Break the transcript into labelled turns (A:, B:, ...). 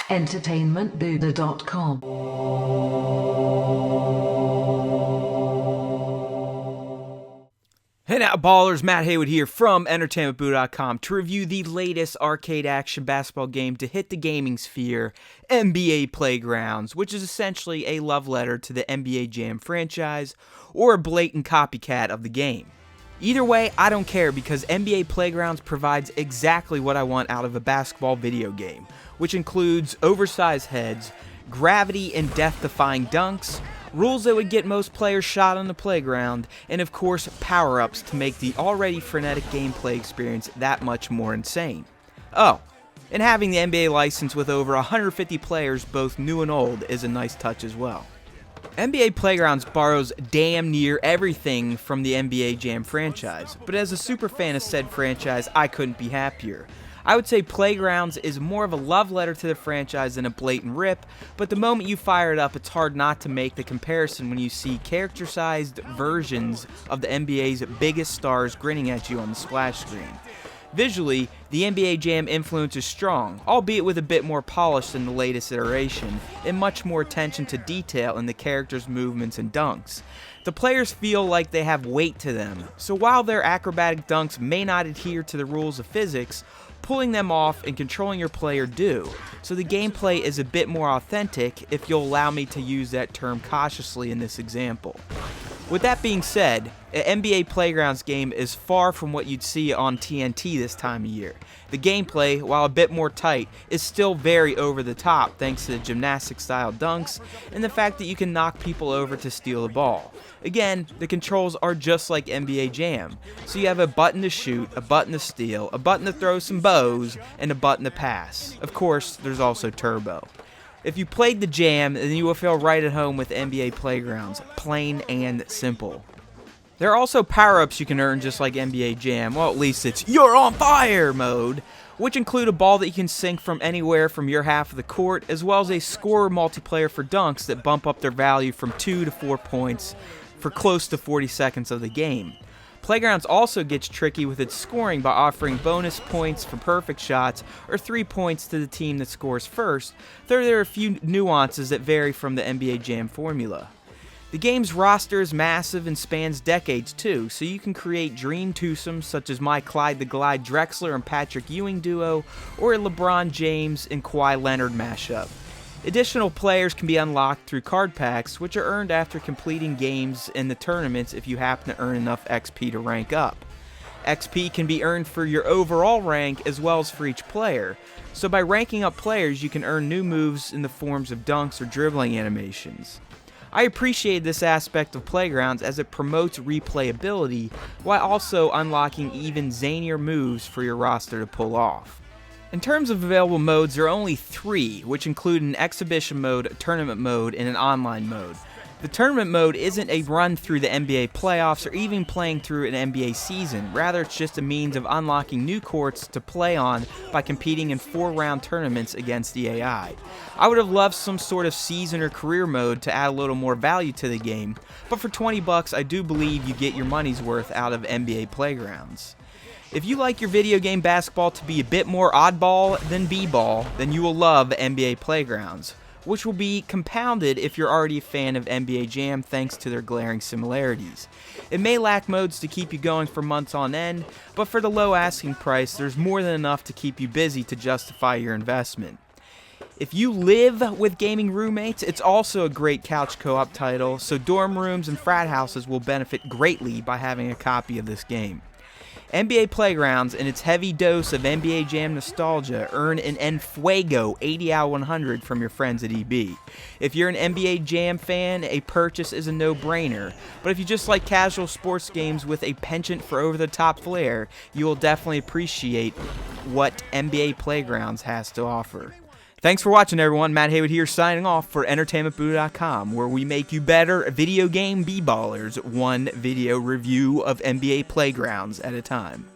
A: entertainmentbuddha.com.
B: Hey now, ballers, Matt Haywood here from entertainmentbuddha.com to review the latest arcade action basketball game to hit the gaming sphere, NBA Playgrounds, which is essentially a love letter to the NBA Jam franchise, or a blatant copycat of the game. Either way, I don't care because NBA Playgrounds provides exactly what I want out of a basketball video game, which includes oversized heads, gravity and death-defying dunks, rules that would get most players shot on the playground, and of course power-ups to make the already frenetic gameplay experience that much more insane. Oh, and having the NBA license with over 150 players both new and old is a nice touch as well. NBA Playgrounds borrows damn near everything from the NBA Jam franchise, but as a super fan of said franchise, I couldn't be happier. I would say Playgrounds is more of a love letter to the franchise than a blatant rip, but the moment you fire it up, it's hard not to make the comparison when you see character-sized versions of the NBA's biggest stars grinning at you on the splash screen. Visually, the NBA Jam influence is strong, albeit with a bit more polish than the latest iteration, and much more attention to detail in the characters' movements and dunks. The players feel like they have weight to them, so while their acrobatic dunks may not adhere to the rules of physics, pulling them off and controlling your player do, so the gameplay is a bit more authentic, if you'll allow me to use that term cautiously in this example. With that being said, an NBA Playgrounds game is far from what you'd see on TNT this time of year. The gameplay, while a bit more tight, is still very over the top thanks to the gymnastic-style dunks and the fact that you can knock people over to steal the ball. Again, the controls are just like NBA Jam, so you have a button to shoot, a button to steal, a button to throw some bows, and a button to pass. Of course, there's also turbo. If you played the Jam, then you will feel right at home with NBA Playgrounds, plain and simple. There are also power-ups you can earn just like NBA Jam, well at least it's "You're on fire" mode, which include a ball that you can sink from anywhere from your half of the court, as well as a scorer multiplayer for dunks that bump up their value from 2 to 4 points for close to 40 seconds of the game. Playgrounds also gets tricky with its scoring by offering bonus points for perfect shots or 3 points to the team that scores first, though there are a few nuances that vary from the NBA Jam formula. The game's roster is massive and spans decades too, so you can create dream twosomes such as my Clyde the Glide Drexler and Patrick Ewing duo, or a LeBron James and Kawhi Leonard mashup. Additional players can be unlocked through card packs, which are earned after completing games in the tournaments if you happen to earn enough XP to rank up. XP can be earned for your overall rank as well as for each player, so by ranking up players you can earn new moves in the forms of dunks or dribbling animations. I appreciate this aspect of Playgrounds as it promotes replayability while also unlocking even zanier moves for your roster to pull off. In terms of available modes, there are only 3, which include an exhibition mode, a tournament mode, and an online mode. The tournament mode isn't a run through the NBA playoffs or even playing through an NBA season, rather it's just a means of unlocking new courts to play on by competing in 4-round tournaments against the AI. I would have loved some sort of season or career mode to add a little more value to the game, but for $20 I do believe you get your money's worth out of NBA Playgrounds. If you like your video game basketball to be a bit more oddball than b-ball, then you will love NBA Playgrounds, which will be compounded if you're already a fan of NBA Jam thanks to their glaring similarities. It may lack modes to keep you going for months on end, but for the low asking price, there's more than enough to keep you busy to justify your investment. If you live with gaming roommates, it's also a great couch co-op title, so dorm rooms and frat houses will benefit greatly by having a copy of this game. NBA Playgrounds and its heavy dose of NBA Jam nostalgia earn an Enfuego 80 out of 100 from your friends at EB. If you're an NBA Jam fan, a purchase is a no-brainer, but if you just like casual sports games with a penchant for over-the-top flair, you will definitely appreciate what NBA Playgrounds has to offer. Thanks for watching, everyone. Matt Haywood here, signing off for entertainmentbuddha.com, where we make you better video game b-ballers, one video review of NBA Playgrounds at a time.